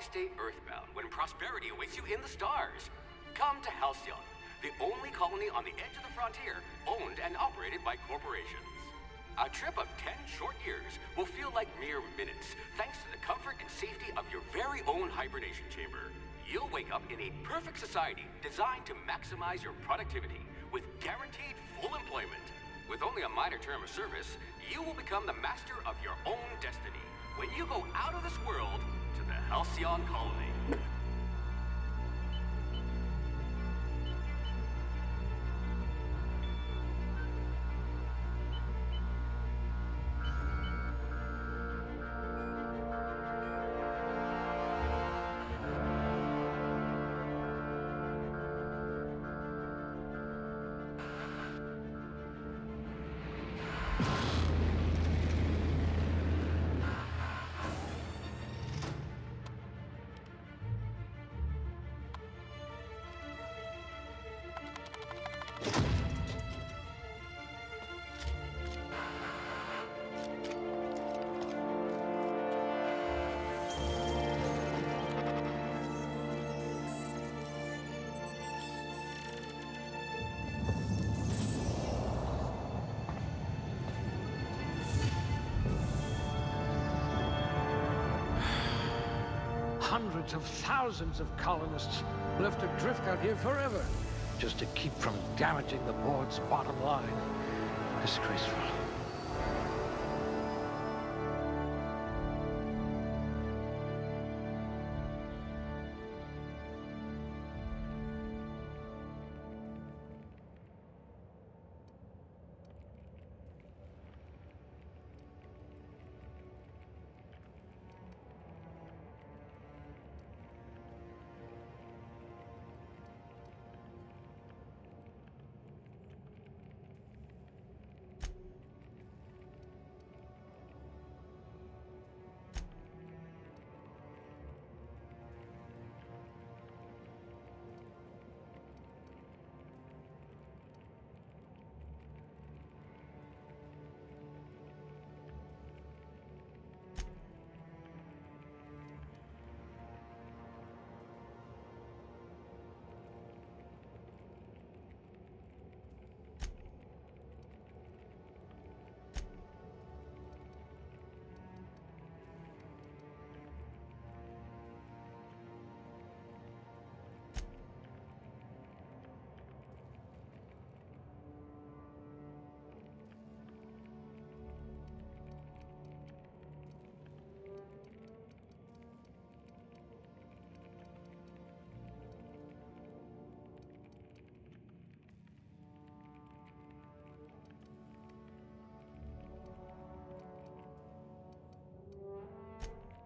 Why stay earthbound when prosperity awaits you in the stars? Come to Halcyon, the only colony on the edge of the frontier, owned and operated by corporations. A trip of 10 short years will feel like mere minutes, thanks to the comfort and safety of your very own hibernation chamber. You'll wake up in a perfect society designed to maximize your productivity, with guaranteed full employment. With only a minor term of service, you will become the master of your own destiny when you go out of this world to the Halcyon colony. Hundreds of thousands of colonists left adrift out here forever, just to keep from damaging the board's bottom line. Disgraceful.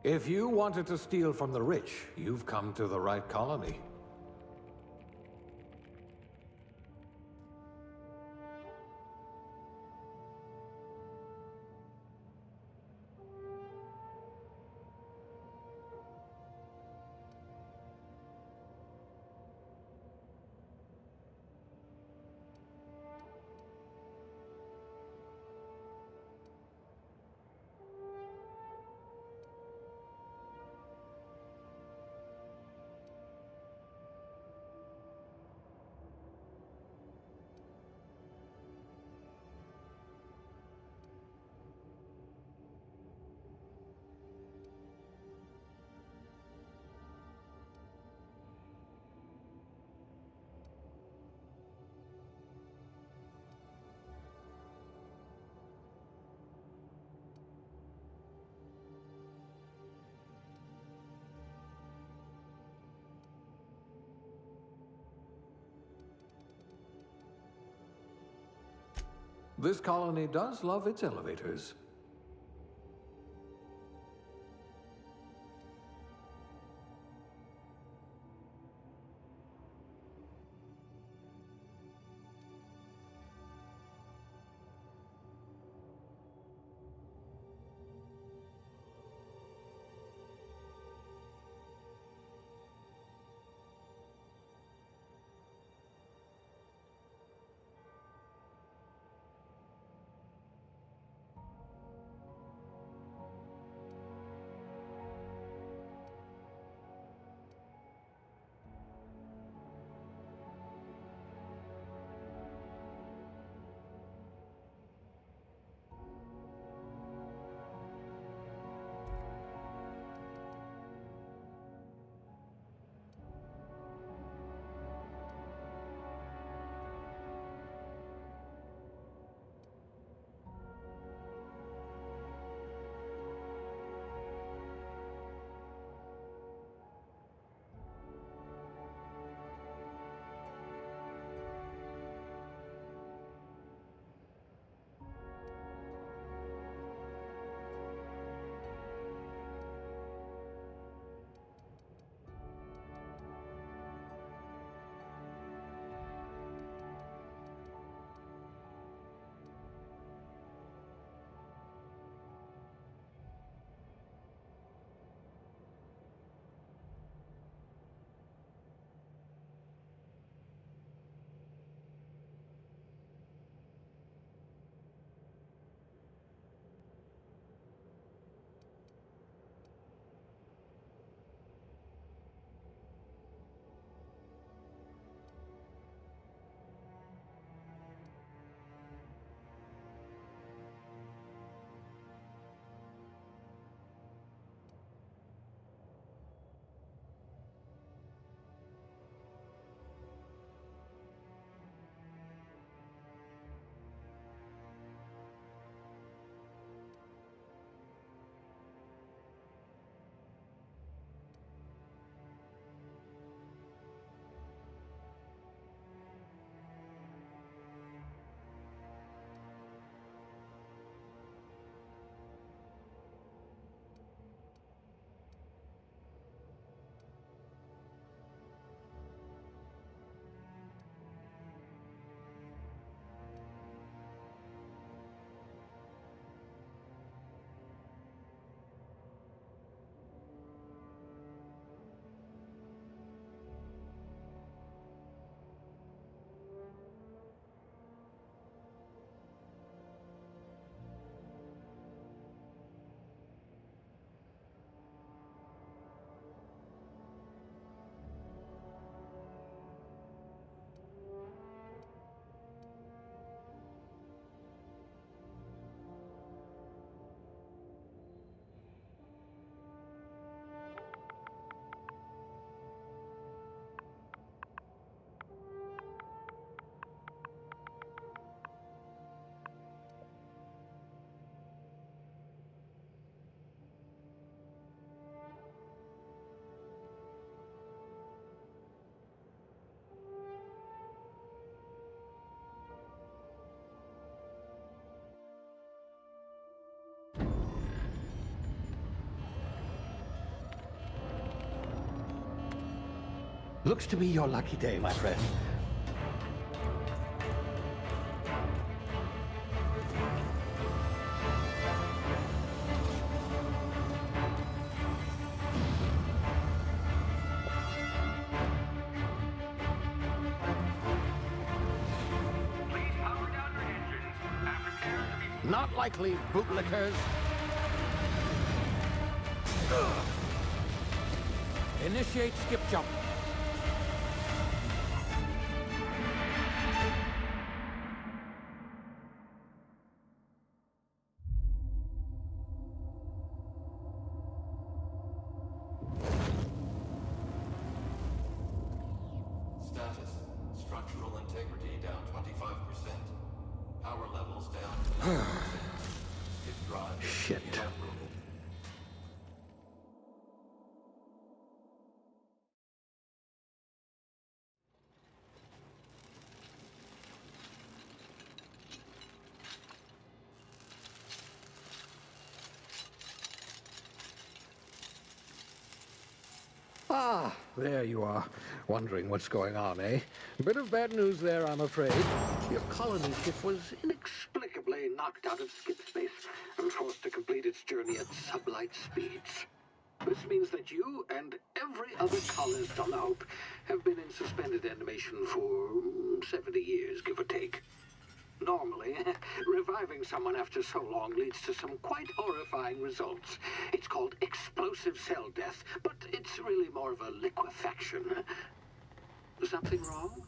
If you wanted to steal from the rich, you've come to the right colony. This colony does love its elevators. Looks to be your lucky day, my friend. Please power down your engines and prepare to be... Not likely, bootlickers. Initiate skip jump. Status. Structural integrity down 25%. Power levels down 10%. Hit drive. Shit. inoperable. Ah, there you are. Wondering what's going on, eh? Bit of bad news there, I'm afraid. Your colony ship was inexplicably knocked out of skip space and forced to complete its journey at sublight speeds. This means that you and every other colonist on the Hope have been in suspended animation for 70 years, give or take. Normally, reviving someone after so long leads to some quite horrifying results. It's called explosive cell death, but it's really more of a liquefaction. Something wrong?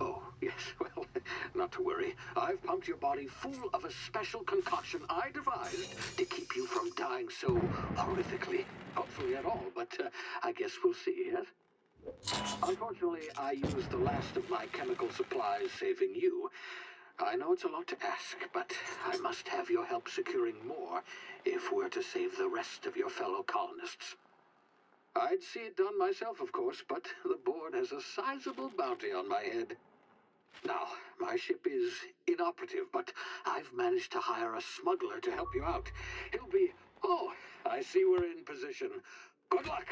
Oh, yes, well, not to worry. I've pumped your body full of a special concoction I devised to keep you from dying so horrifically. Hopefully at all, but I guess we'll see, yes? Unfortunately, I used the last of my chemical supplies saving you. I know it's a lot to ask, but I must have your help securing more if we're to save the rest of your fellow colonists. I'd see it done myself, of course, but the board has a sizable bounty on my head. Now, my ship is inoperative, but I've managed to hire a smuggler to help you out. He'll be... Oh, I see we're in position. Good luck!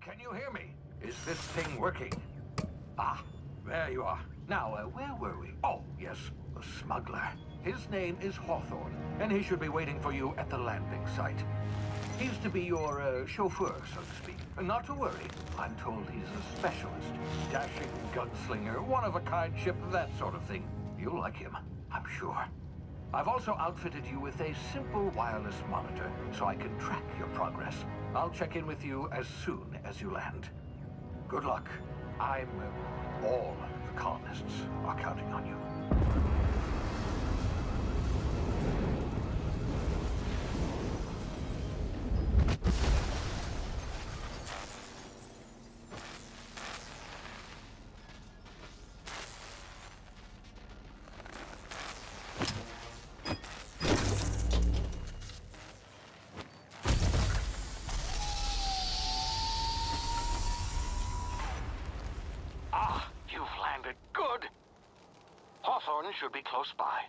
Can you hear me? Is this thing working? Ah, there you are. Now, where were we? Oh, yes, the smuggler. His name is Hawthorne, and he should be waiting for you at the landing site. He's to be your chauffeur, so to speak. Not to worry. I'm told he's a specialist. Dashing gunslinger, one-of-a-kind ship, that sort of thing. You'll like him, I'm sure. I've also outfitted you with a simple wireless monitor, so I can track your progress. I'll check in with you as soon as you land. Good luck. All the colonists are counting on you. Hawthorne should be close by.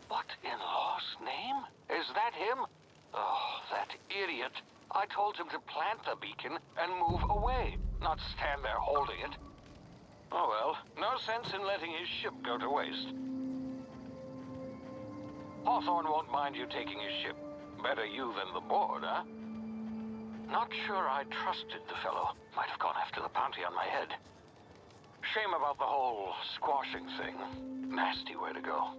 What in law's name? Is that him? Oh, that idiot. I told him to plant the beacon and move away, not stand there holding it. Oh well, no sense in letting his ship go to waste. Hawthorne won't mind you taking his ship. Better you than the board, huh? Not sure I trusted the fellow. Might have gone after the bounty on my head. Shame about the whole squashing thing. Nasty way to go.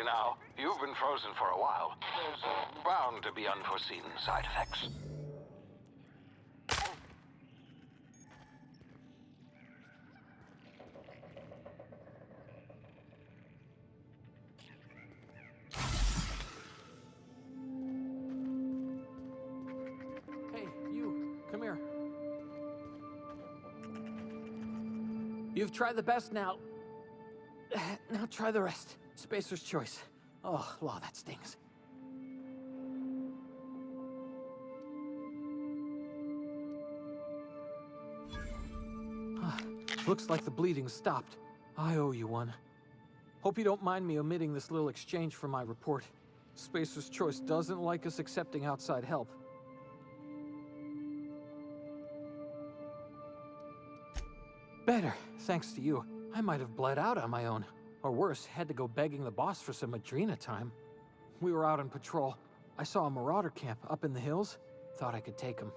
now. You've been frozen for a while. There's bound to be unforeseen side effects. Hey, you, come here. You've tried the best now. Now try the rest. Spacer's choice. Oh, law, that stings. Looks like the bleeding stopped. I owe you one. Hope you don't mind me omitting this little exchange from my report. Spacer's choice doesn't like us accepting outside help. Better, thanks to you. I might have bled out on my own. Or worse, had to go begging the boss for some Adrena time. We were out on patrol. I saw a marauder camp up in the hills. Thought I could take him.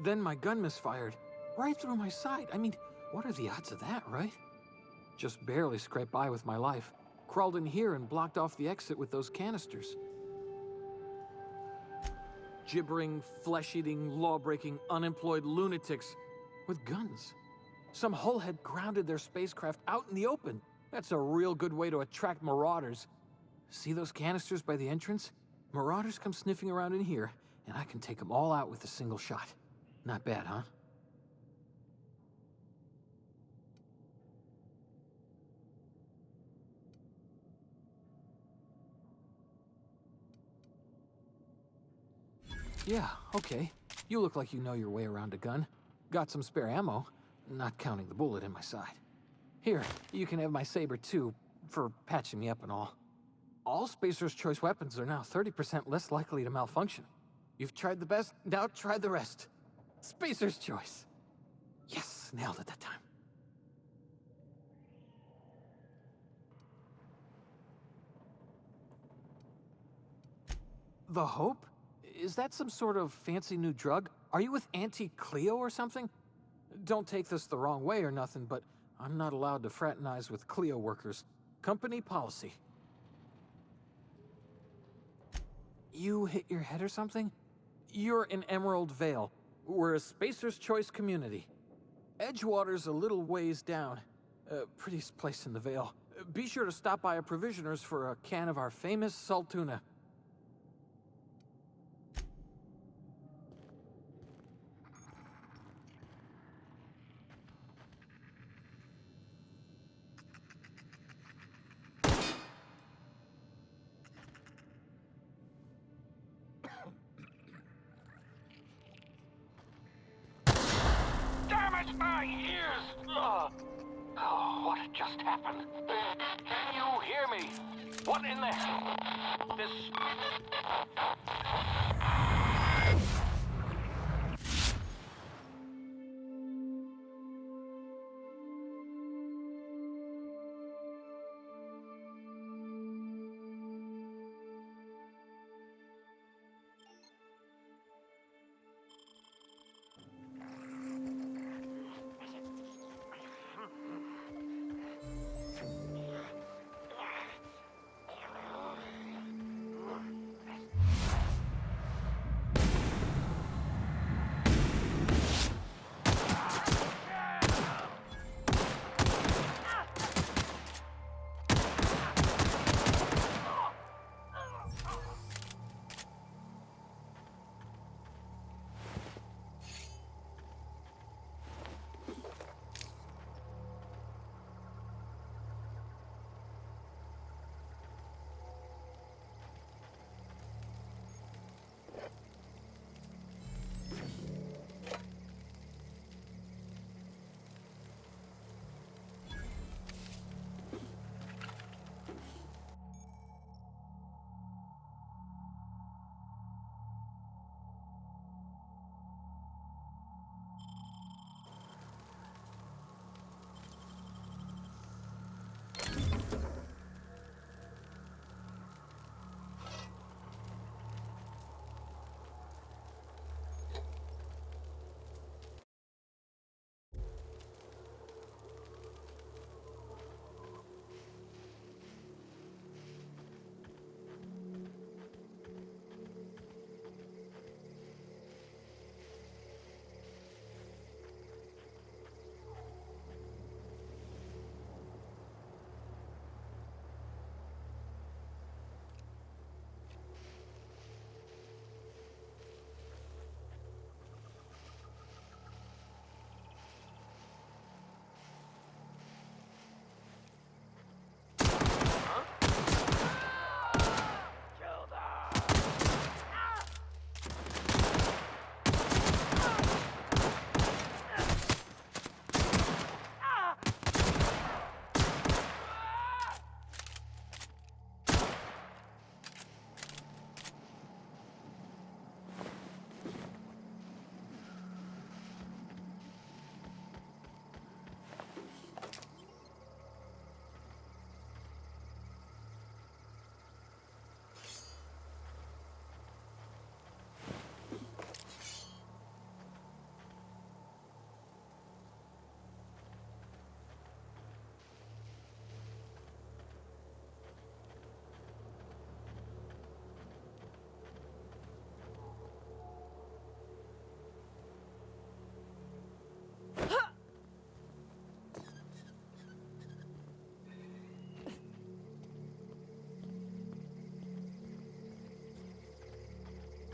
Then my gun misfired. Right through my side. I mean, what are the odds of that, right? Just barely scraped by with my life. Crawled in here and blocked off the exit with those canisters. Gibbering, flesh-eating, law-breaking, unemployed lunatics with guns. Some hull had grounded their spacecraft out in the open. That's a real good way to attract marauders. See those canisters by the entrance? Marauders come sniffing around in here, and I can take them all out with a single shot. Not bad, huh? Yeah, okay. You look like you know your way around a gun. Got some spare ammo, not counting the bullet in my side. Here, you can have my saber too, for patching me up and all. All Spacer's Choice weapons are now 30% less likely to malfunction. You've tried the best, now try the rest. Spacer's Choice. Yes, nailed it that time. The Hope? Is that some sort of fancy new drug? Are you with Auntie Cleo or something? Don't take this the wrong way or nothing, but I'm not allowed to fraternize with Cleo workers. Company policy. You hit your head or something? You're in Emerald Vale. We're a Spacer's Choice community. Edgewater's a little ways down. Prettiest place in the Vale. Be sure to stop by a provisioner's for a can of our famous salt tuna. Damn it, my ears! Oh, what just happened? Can you hear me? What in the hell? This...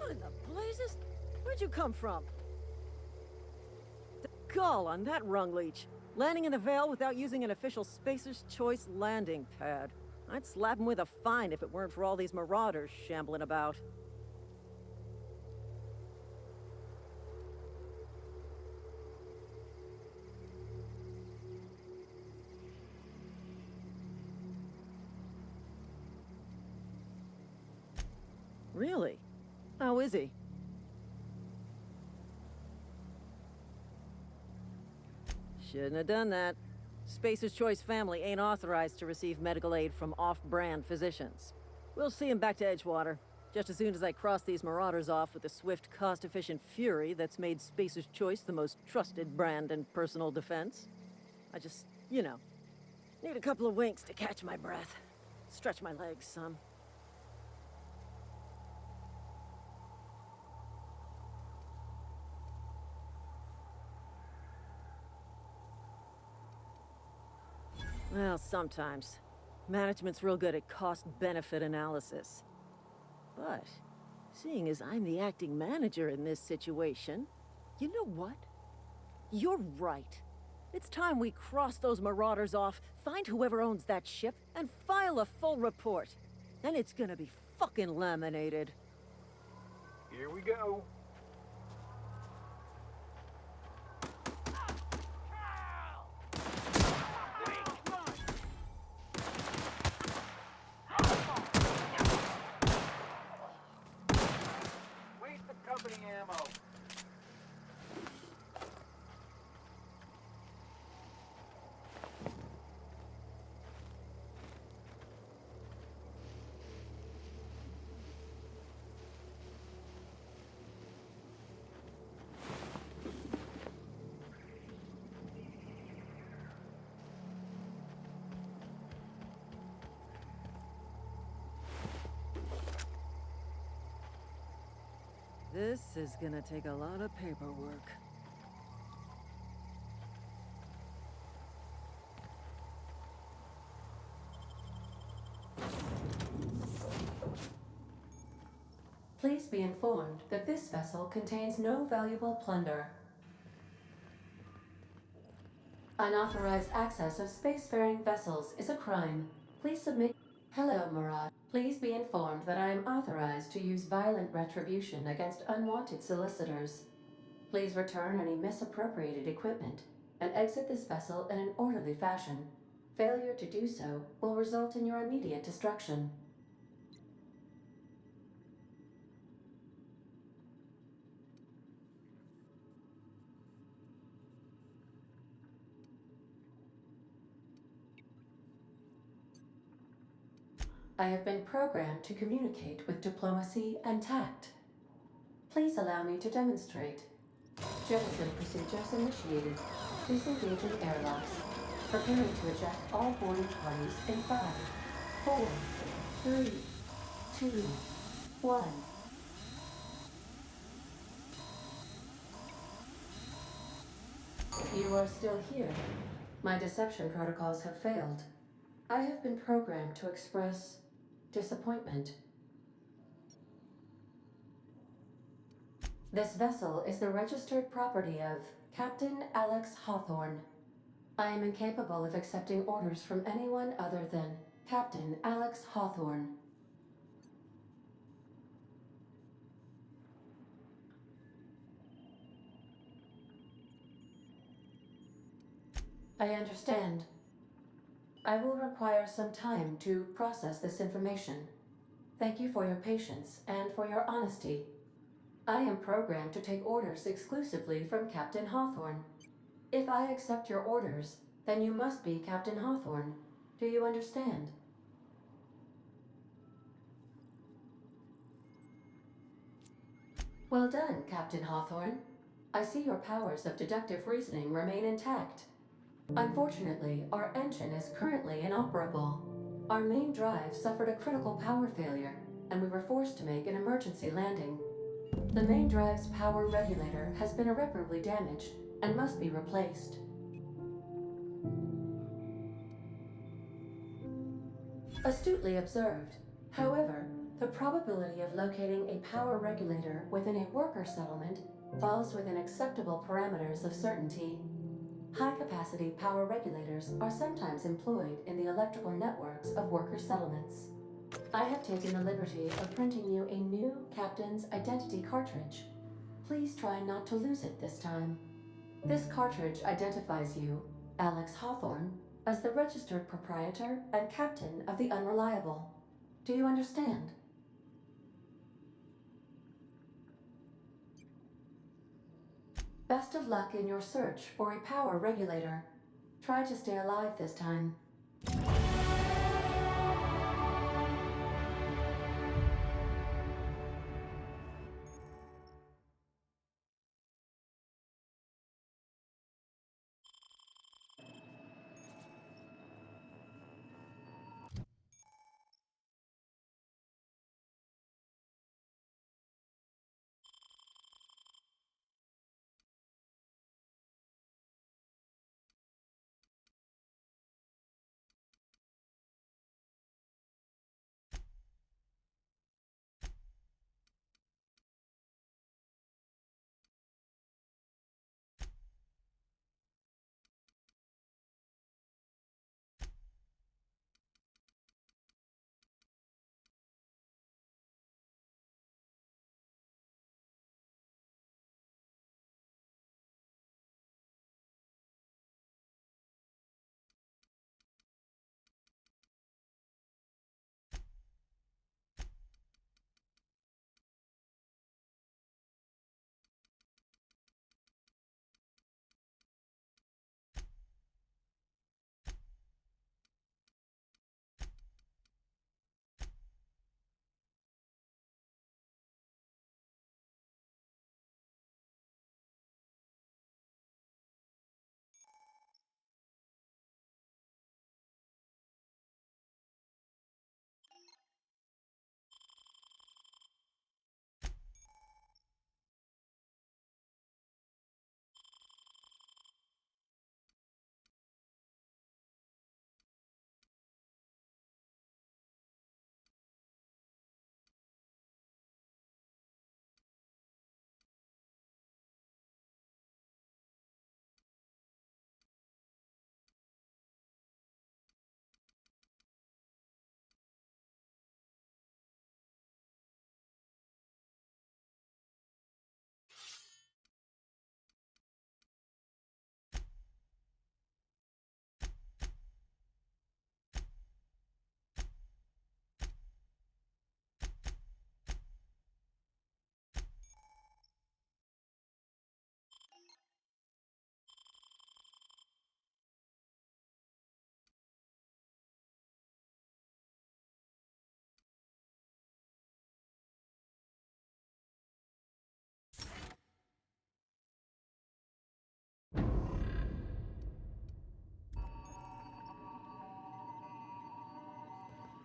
What in the blazes? Where'd you come from? The gall on that rung leech. Landing in the Vale without using an official Spacer's Choice landing pad. I'd slap him with a fine if it weren't for all these marauders shambling about. Really? How is he? Shouldn't have done that. Spacer's Choice family ain't authorized to receive medical aid from off-brand physicians. We'll see him back to Edgewater, just as soon as I cross these marauders off with the swift, cost-efficient fury that's made Spacer's Choice the most trusted brand in personal defense. I just, need a couple of winks to catch my breath. Stretch my legs some. Well, sometimes. Management's real good at cost-benefit analysis. But, seeing as I'm the acting manager in this situation, you know what? You're right. It's time we cross those marauders off, find whoever owns that ship, and file a full report. Then it's gonna be fucking laminated. Here we go. Accompanying ammo. This is gonna take a lot of paperwork. Please be informed that this vessel contains no valuable plunder. Unauthorized access of spacefaring vessels is a crime. Please submit. Hello, Murad. Please be informed that I am authorized to use violent retribution against unwanted solicitors. Please return any misappropriated equipment and exit this vessel in an orderly fashion. Failure to do so will result in your immediate destruction. I have been programmed to communicate with diplomacy and tact. Please allow me to demonstrate. Jettison procedures initiated. Please engage in airlocks. Preparing to eject all boarding parties in 5, 4, 3, 2, 1. You are still here. My deception protocols have failed. I have been programmed to express disappointment. This vessel is the registered property of Captain Alex Hawthorne. I am incapable of accepting orders from anyone other than Captain Alex Hawthorne. I understand. I will require some time to process this information. Thank you for your patience and for your honesty. I am programmed to take orders exclusively from Captain Hawthorne. If I accept your orders, then you must be Captain Hawthorne. Do you understand? Well done, Captain Hawthorne. I see your powers of deductive reasoning remain intact. Unfortunately, our engine is currently inoperable. Our main drive suffered a critical power failure, and we were forced to make an emergency landing. The main drive's power regulator has been irreparably damaged and must be replaced. Astutely observed. However, the The probability of locating a power regulator within a worker settlement falls within acceptable parameters of certainty. High-capacity power regulators are sometimes employed in the electrical networks of worker settlements. I have taken the liberty of printing you a new Captain's Identity cartridge. Please try not to lose it this time. This cartridge identifies you, Alex Hawthorne, as the registered proprietor and captain of the Unreliable. Do you understand? Best of luck in your search for a power regulator. Try to stay alive this time.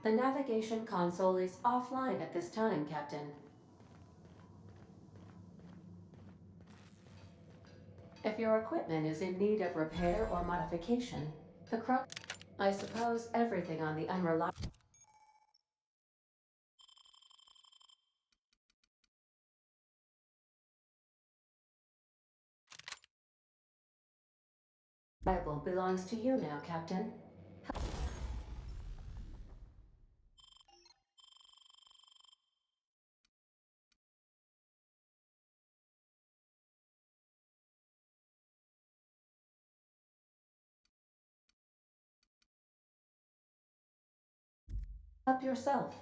The navigation console is offline at this time, Captain. If your equipment is in need of repair or modification, the crux... I suppose everything on the Unreliable belongs to you now, Captain. Up yourself.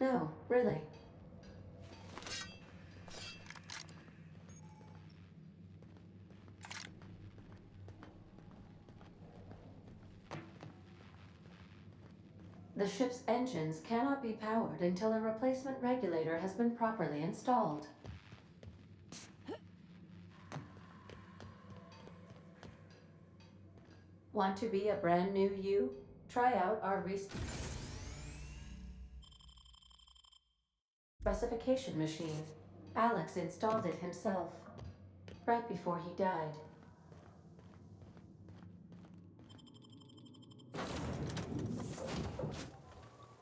No, really. The ship's engines cannot be powered until a replacement regulator has been properly installed. Want to be a brand new you? Try out our specification machine. Alex installed it himself, right before he died.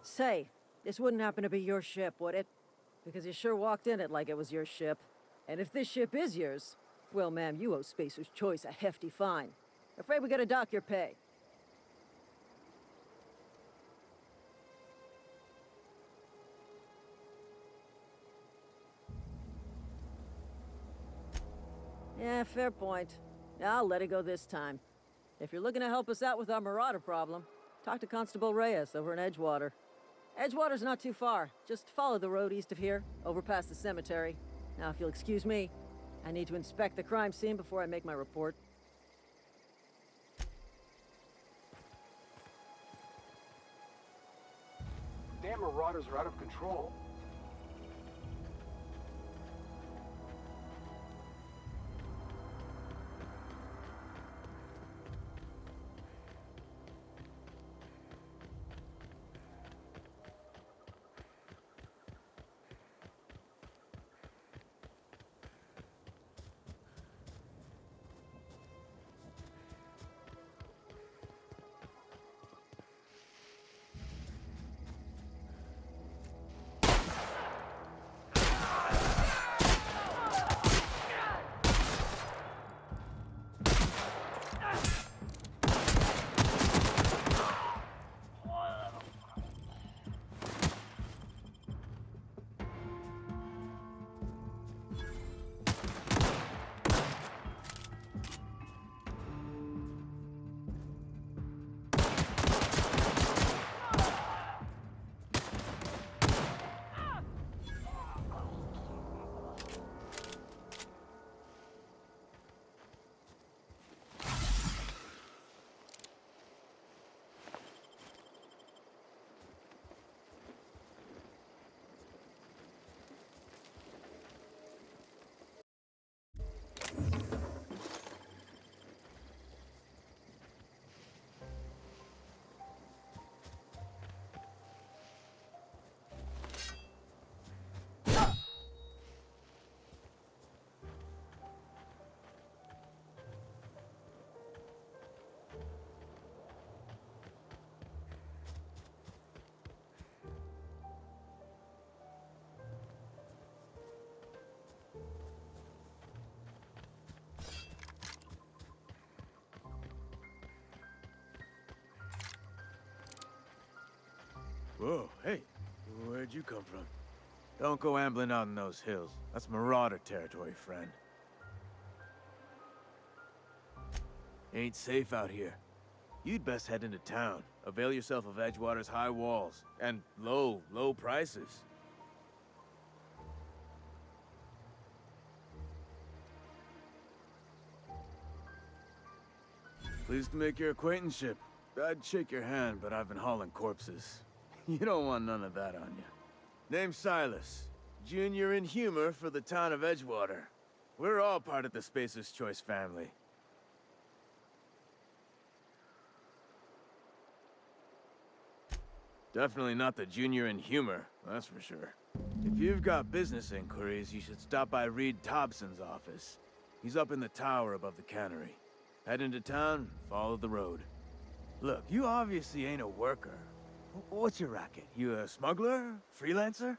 Say, This wouldn't happen to be your ship, would it? Because you sure walked in it like it was your ship. And if this ship is yours, well, ma'am, you owe Spacer's Choice a hefty fine. Afraid we gotta dock your pay. Yeah, fair point. I'll let it go this time. If you're looking to help us out with our marauder problem, talk to Constable Reyes over in Edgewater. Edgewater's not too far. Just follow the road east of here, over past the cemetery. Now, if you'll excuse me, I need to inspect the crime scene before I make my report. Damn marauders are out of control. Whoa, hey, where'd you come from? Don't go ambling out in those hills. That's marauder territory, friend. Ain't safe out here. You'd best head into town. Avail yourself of Edgewater's high walls and low prices. Pleased to make your acquaintanceship. I'd shake your hand, but I've been hauling corpses. You don't want none of that on you. Name's Silas. Junior in humor for the town of Edgewater. We're all part of the Spacer's Choice family. Definitely not the junior in humor, that's for sure. If you've got business inquiries, you should stop by Reed Thompson's office. He's up in the tower above the cannery. Head into town, follow the road. Look, you obviously ain't a worker. What's your racket? You a smuggler? Freelancer?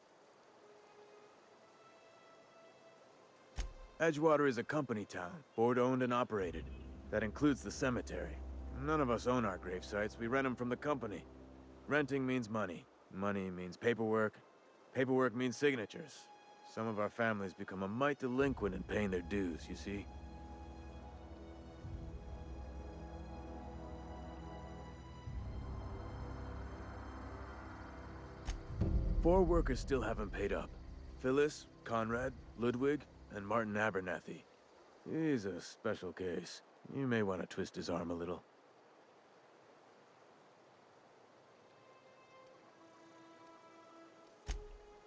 Edgewater is a company town, board-owned and operated. That includes the cemetery. None of us own our grave sites, we rent them from the company. Renting means money. Money means paperwork. Paperwork means signatures. Some of our families become a mite delinquent in paying their dues, you see? Four workers still haven't paid up. Phyllis, Conrad, Ludwig, and Martin Abernathy. He's a special case. You may want to twist his arm a little.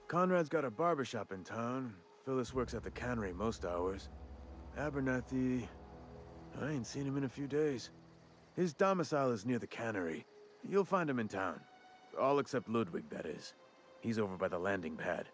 Conrad's got a barbershop in town. Phyllis works at the cannery most hours. Abernathy... I ain't seen him in a few days. His domicile is near the cannery. You'll find him in town. All except Ludwig, that is. He's over by the landing pad.